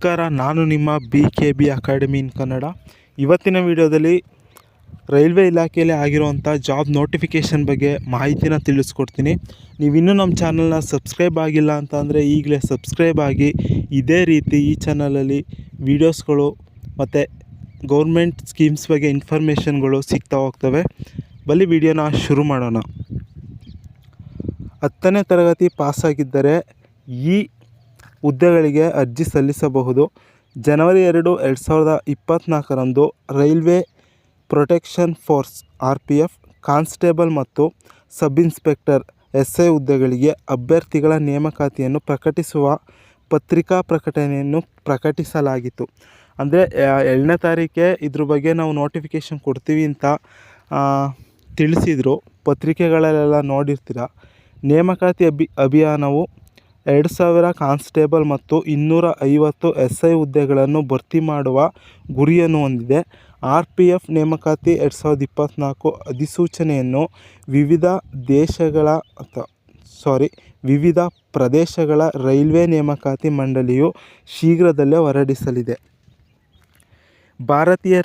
ನಮಸ್ಕಾರ, ನಾನು ನಿಮ್ಮ BKB ಅಕಾಡೆಮಿ ಇನ್ ಕನ್ನಡ. ಇವತ್ತಿನ ವಿಡಿಯೋದಲ್ಲಿ ರೈಲ್ವೆ ಇಲಾಖೆಯಲ್ಲಿ ಆಗಿರುವಂಥ ಜಾಬ್ ನೋಟಿಫಿಕೇಷನ್ ಬಗ್ಗೆ ಮಾಹಿತಿನ ತಿಳಿಸ್ಕೊಡ್ತೀನಿ. ನೀವಿನ್ನೂ ನಮ್ಮ ಚಾನಲ್ನ ಸಬ್ಸ್ಕ್ರೈಬ್ ಆಗಿಲ್ಲ ಅಂತ ಅಂದರೆ ಈಗಲೇ ಸಬ್ಸ್ಕ್ರೈಬ್ ಆಗಿ, ಇದೇ ರೀತಿ ಈ ಚಾನಲಲ್ಲಿ ವೀಡಿಯೋಸ್ಗಳು ಮತ್ತು ಗೌರ್ಮೆಂಟ್ ಸ್ಕೀಮ್ಸ್ ಬಗ್ಗೆ ಇನ್ಫಾರ್ಮೇಷನ್ಗಳು ಸಿಗ್ತಾ ಹೋಗ್ತವೆ. ಬನ್ನಿ ವಿಡಿಯೋನ ಶುರು ಮಾಡೋಣ. 10ನೇ ತರಗತಿ ಪಾಸಾಗಿದ್ದರೆ ಈ ಹುದ್ದೆಗಳಿಗೆ ಅರ್ಜಿ ಸಲ್ಲಿಸಬಹುದು. ಜನವರಿ 2, 2024ರಂದು railway protection force RPF constable ಮತ್ತು ಸಬ್ ಇನ್ಸ್ಪೆಕ್ಟರ್ SI ಹುದ್ದೆಗಳಿಗೆ ಅಭ್ಯರ್ಥಿಗಳ ನೇಮಕಾತಿಯನ್ನು ಪ್ರಕಟಿಸುವ ಪತ್ರಿಕಾ ಪ್ರಕಟಣೆಯನ್ನು ಪ್ರಕಟಿಸಲಾಗಿತ್ತು. ಅಂದರೆ 2ನೇ ತಾರೀಕೆ ಇದ್ರ ಬಗ್ಗೆ ನಾವು ನೋಟಿಫಿಕೇಷನ್ ಕೊಡ್ತೀವಿ ಅಂತ ತಿಳಿಸಿದರು. ಪತ್ರಿಕೆಗಳಲ್ಲೆಲ್ಲ ನೋಡಿರ್ತೀರ. ನೇಮಕಾತಿ ಅಭಿಯಾನವು 2000 ಕಾನ್ಸ್ಟೇಬಲ್ ಮತ್ತು 250 SI ಹುದ್ದೆಗಳನ್ನು ಭರ್ತಿ ಮಾಡುವ ಗುರಿಯನ್ನು ಹೊಂದಿದೆ. RPF ನೇಮಕಾತಿ 2024 ಅಧಿಸೂಚನೆಯನ್ನು ವಿವಿಧ ಪ್ರದೇಶಗಳ ರೈಲ್ವೆ ನೇಮಕಾತಿ ಮಂಡಳಿಯು ಶೀಘ್ರದಲ್ಲೇ ಹೊರಡಿಸಲಿದೆ. ಭಾರತೀಯ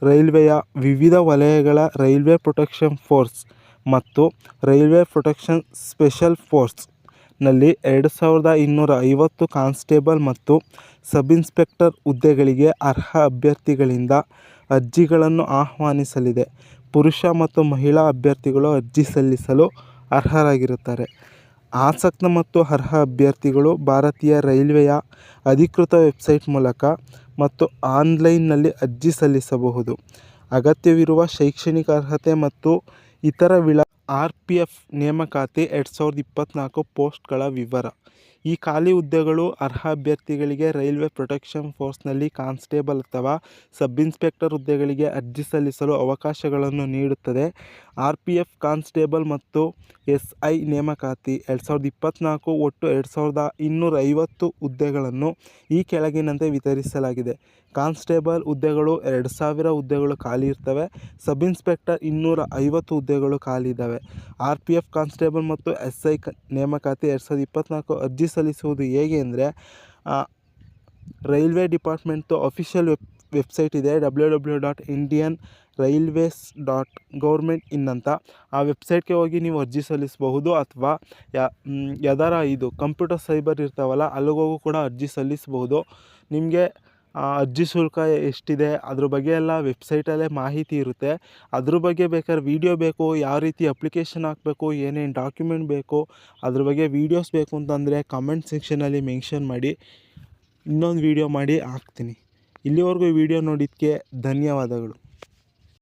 ರೈಲ್ವೆಯ ವಿವಿಧ ವಲಯಗಳ ರೈಲ್ವೆ ಪ್ರೊಟೆಕ್ಷನ್ ಫೋರ್ಸ್ ಮತ್ತು ರೈಲ್ವೆ ಪ್ರೊಟೆಕ್ಷನ್ ಸ್ಪೆಷಲ್ ಫೋರ್ಸ್ನಲ್ಲಿ 2250 ಕಾನ್ಸ್ಟೇಬಲ್ ಮತ್ತು ಸಬ್ ಇನ್ಸ್ಪೆಕ್ಟರ್ ಹುದ್ದೆಗಳಿಗೆ ಅರ್ಹ ಅಭ್ಯರ್ಥಿಗಳಿಂದ ಅರ್ಜಿಗಳನ್ನು ಆಹ್ವಾನಿಸಲಿದೆ. ಪುರುಷ ಮತ್ತು ಮಹಿಳಾ ಅಭ್ಯರ್ಥಿಗಳು ಅರ್ಜಿ ಸಲ್ಲಿಸಲು ಅರ್ಹರಾಗಿರುತ್ತಾರೆ. ಆಸಕ್ತ ಮತ್ತು ಅರ್ಹ ಅಭ್ಯರ್ಥಿಗಳು ಭಾರತೀಯ ರೈಲ್ವೆಯ ಅಧಿಕೃತ ವೆಬ್ಸೈಟ್ ಮೂಲಕ ಮತ್ತು ಆನ್ಲೈನ್ನಲ್ಲಿ ಅರ್ಜಿ ಸಲ್ಲಿಸಬಹುದು. ಅಗತ್ಯವಿರುವ ಶೈಕ್ಷಣಿಕ ಅರ್ಹತೆ ಮತ್ತು ಇತರ RPF ನೇಮಕಾತಿ 2024 ಪೋಸ್ಟ್ಗಳ ವಿವರ. ಈ ಖಾಲಿ ಹುದ್ದೆಗಳು ಅರ್ಹ ಅಭ್ಯರ್ಥಿಗಳಿಗೆ ರೈಲ್ವೆ ಪ್ರೊಟೆಕ್ಷನ್ ಫೋರ್ಸ್ನಲ್ಲಿ ಕಾನ್ಸ್ಟೇಬಲ್ ಅಥವಾ ಸಬ್ ಇನ್ಸ್ಪೆಕ್ಟರ್ ಹುದ್ದೆಗಳಿಗೆ ಅರ್ಜಿ ಸಲ್ಲಿಸಲು ಅವಕಾಶಗಳನ್ನು ನೀಡುತ್ತದೆ. RPF ಕಾನ್ಸ್ಟೇಬಲ್ ಮತ್ತು SI ನೇಮಕಾತಿ 2024 ಒಟ್ಟು 2250 ಹುದ್ದೆಗಳನ್ನು ಈ ಕೆಳಗಿನಂತೆ ವಿತರಿಸಲಾಗಿದೆ. ಕಾನ್ಸ್ಟೇಬಲ್ ಹುದ್ದೆಗಳು 2000 ಹುದ್ದೆಗಳು ಖಾಲಿ ಇರ್ತವೆ. ಸಬ್ ಇನ್ಸ್ಪೆಕ್ಟರ್ 250 ಹುದ್ದೆಗಳು ಖಾಲಿ ಇದ್ದಾವೆ. RPF ಕಾನ್ಸ್ಟೇಬಲ್ ಮತ್ತು SI ನೇಮಕಾತಿ 2024 ಅರ್ಜಿ ಸಲ್ಲಿಸುವುದು ಹೇಗೆ ಅಂದರೆ, ರೈಲ್ವೆ ಡಿಪಾರ್ಟ್ಮೆಂಟ್ದು ಅಫಿಷಿಯಲ್ ವೆಬ್ಸೈಟ್ ಇದೆ, www.indianrailways.government.in ಅಂತ. ಆ ವೆಬ್ಸೈಟ್ಗೆ ಹೋಗಿ ನೀವು ಅರ್ಜಿ ಸಲ್ಲಿಸಬಹುದು. ಅಥವಾ ಕಂಪ್ಯೂಟರ್ ಸೈಬರ್ ಇರ್ತಾವಲ್ಲ, ಅಲ್ಲಿಗೋಗೂ ಕೂಡ ಅರ್ಜಿ ಸಲ್ಲಿಸಬಹುದು. ನಿಮಗೆ ಅರ್ಜಿ ಶುಲ್ಕ ಎಷ್ಟಿದೆ ಅದ್ರ ಬಗ್ಗೆ ಎಲ್ಲ ವೆಬ್ಸೈಟಲ್ಲೇ ಮಾಹಿತಿ ಇರುತ್ತೆ. ಅದ್ರ ಬಗ್ಗೆ ಬೇಕಾದ್ರೆ ವೀಡಿಯೋ ಬೇಕು, ಯಾವ ರೀತಿ ಅಪ್ಲಿಕೇಶನ್ ಹಾಕಬೇಕು, ಏನೇನು ಡಾಕ್ಯುಮೆಂಟ್ ಬೇಕು, ಅದ್ರ ಬಗ್ಗೆ ವೀಡಿಯೋಸ್ ಬೇಕು ಅಂತಂದರೆ ಕಮೆಂಟ್ ಸೆಕ್ಷನಲ್ಲಿ ಮೆನ್ಷನ್ ಮಾಡಿ, ಇನ್ನೊಂದು ವೀಡಿಯೋ ಮಾಡಿ ಹಾಕ್ತೀನಿ. ಇಲ್ಲಿವರೆಗೂ ವೀಡಿಯೋ ನೋಡಿದ್ದಕ್ಕೆ ಧನ್ಯವಾದಗಳು.